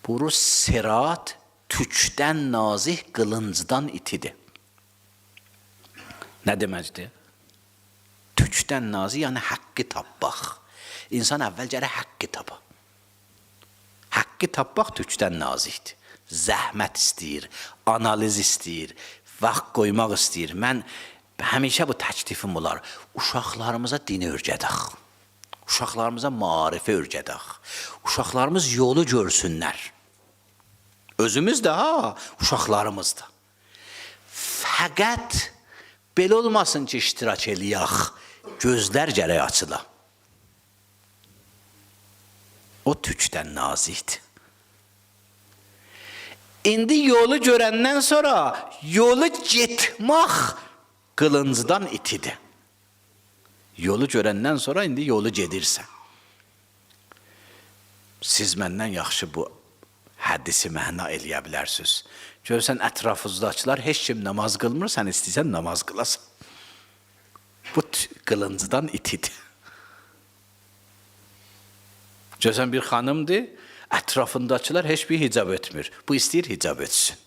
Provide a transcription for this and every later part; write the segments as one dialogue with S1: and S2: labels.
S1: Buyurur, sirat tükdən nazih, qılıncdan itidir. Nə deməkdir? Tükdən nazih, yəni haqqı tapmaq. İnsan əvvəlcə haqqı tapar. Haqqı tapmaq tükdən nazihdir. Zəhmət istəyir, analiz istəyir, vaxt qoymaq istəyir. Mən həmişə bu təklifim olar. Uşaqlarımıza dini öyrədək. Uşaqlarımıza marifə öyrədək. Uşaqlarımız yolu görsünlər. Özümüz də, uşaqlarımız da. Fəqət belə olmasın ki, iştirak eləyək. Gözlər gərək açıla. O tükdən nazikdir. İndi yolu görəndən sonra yolu getmək qılıncdan itidir. Yolu görəndən sonra indi yolu gedirsən. Siz məndən yaxşı bu hədisi məna eləyə bilərsiniz. Görürsən, ətrafınızdakılar heç kim namaz qılmır, sən istəyirsən namaz qılasan. Bu qılıncdan itidir. Görürsən, bir xanımdır, ətrafındakılar heç bir hicab etmir. Bu istəyir hicab etsin.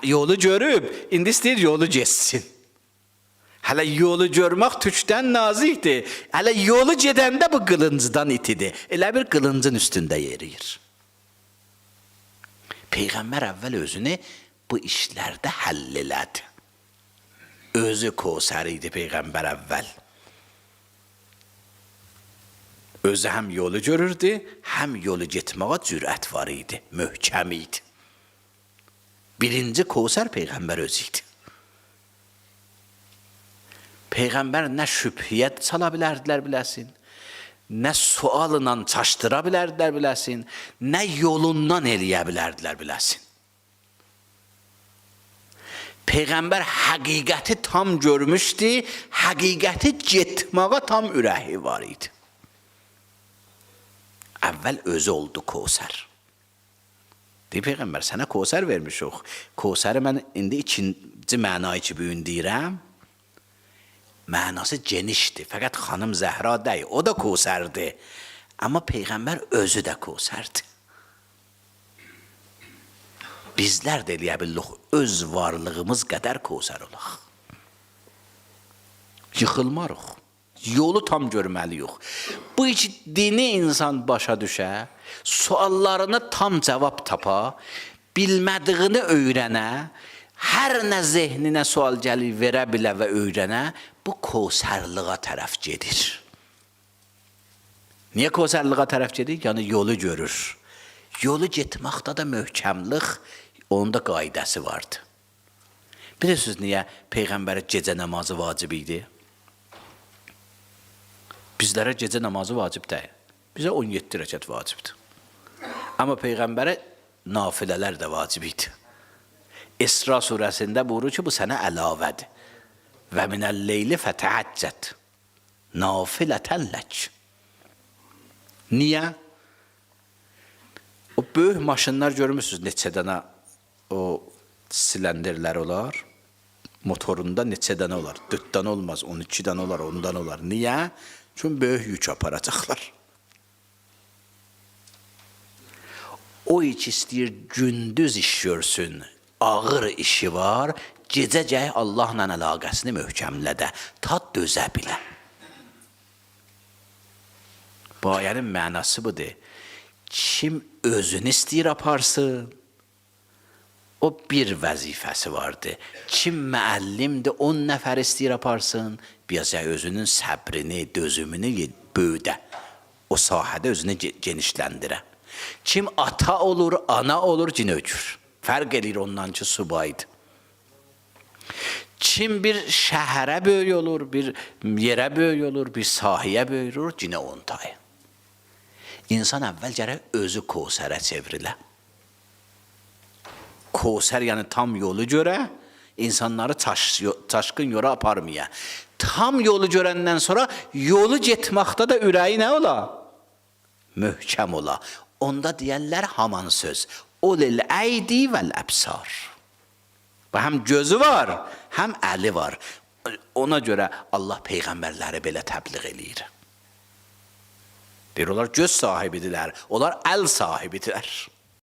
S1: Yolu görüb, indi istəyir yolu geçsin. Hələ yolu görmək tükdən nazikdir. Hələ yolu gedəndə bu qılıncdan itidir. Elə bir qılıncın üstündə yeriyir. Peyğəmbər əvvəl özünü bu işlərdə həll elədi. Özü Kosər idi Peyğəmbər əvvəl. Özü həm yolu görürdü, həm yolu getməyə cürət var idi, möhkəm idi. Birinci Kosər Peyğəmbər özü idi. Peyğəmbər nə şübhiyyət çala bilərdilər biləsin, nə sualla çaşdıra bilərdilər biləsin, nə yolundan eləyə bilərdilər biləsin. Peyğəmbər həqiqəti tam görmüşdü, həqiqəti getməyə tam ürəyi var idi. Əvvəl özü oldu Kosər. Deyir Peyğəmbər, sənə Kosər vermişik. Kosəri mən indi ikinci mənayı ki bugün deyirəm. Mənası genişdir. Fəqət xanım Zəhra deyil, o da Kosərdir. Amma Peyğəmbər özü də Kosərdir. Bizlər də eləyə bilirik, öz varlığımız qədər Kosər olaq. Yıxılmarıq. Yolu tam görməliyik. Bu iki dini insan başa düşə, suallarını tam cavab tapa, bilmədiyini öyrənə, hər nə zehninə sual gəlir, verə bilə və öyrənə, bu Kosərlığa tərəf gedir. Niyə Kosərlığa tərəf gedir? Yəni yolu görür. Yolu getməkdə də möhkəmlik, onun da qaydası vardı. Bilirsiniz niyə Peyğəmbərə gecə namazı vacib idi? Bizlərə gecə namazı vacib deyil. Bizə 17 rəkət vacibdir. Amma Peyğəmbərə nafilələr də vacib idi. İsra surəsində buyurur ki, bu sənə əlavədir. Və minəl-leyli fətəhəccət nafilətən lək. Niyə? O böyük maşınlar görmürsünüz, neçə dənə o silendirlər olar. Motorunda neçə dənə olar. 4 dənə olmaz, 12 dənə olar, 10 dənə olar. Niyə? Çünki böyük yük aparacaqlar. O iç istəyir gündüz iş görsün, ağır işi var, gecəcək Allahla əlaqəsini möhkəmlədə, ta dözə bilə. Bu ayənin mənası budur. Kim özünü istəyir aparsın, o bir vəzifəsi vardı. Kim müəllimdir, 10 nəfər istəyir aparsın, biraz özünün səbrini, dözümünü böyüdə. O sahədə özünü genişləndirə. Kim ata olur, ana olur, cin öcür. Fərq edir ondan ki, subaydı. Kim bir şəhərə böyük olur, bir yerə böyük olur, bir sahiyə böyük olur, cinə 10 tayı. İnsan əvvəl gərək özü Kosərə çevrilə. Kosər yəni tam yolu görə, insanları çaşqın yola aparmaya. Tam yolu görəndən sonra yolu getməkdə də ürəyi nə ola? Möhkəm ola. Onda deyərlər haman söz. Olil əydi vəl-əbsar. Həm gözü var, həm əli var. Ona görə Allah peyğəmbərləri belə təbliğ eləyir. Deyir, onlar göz sahibidirlər, onlar əl sahibidirlər.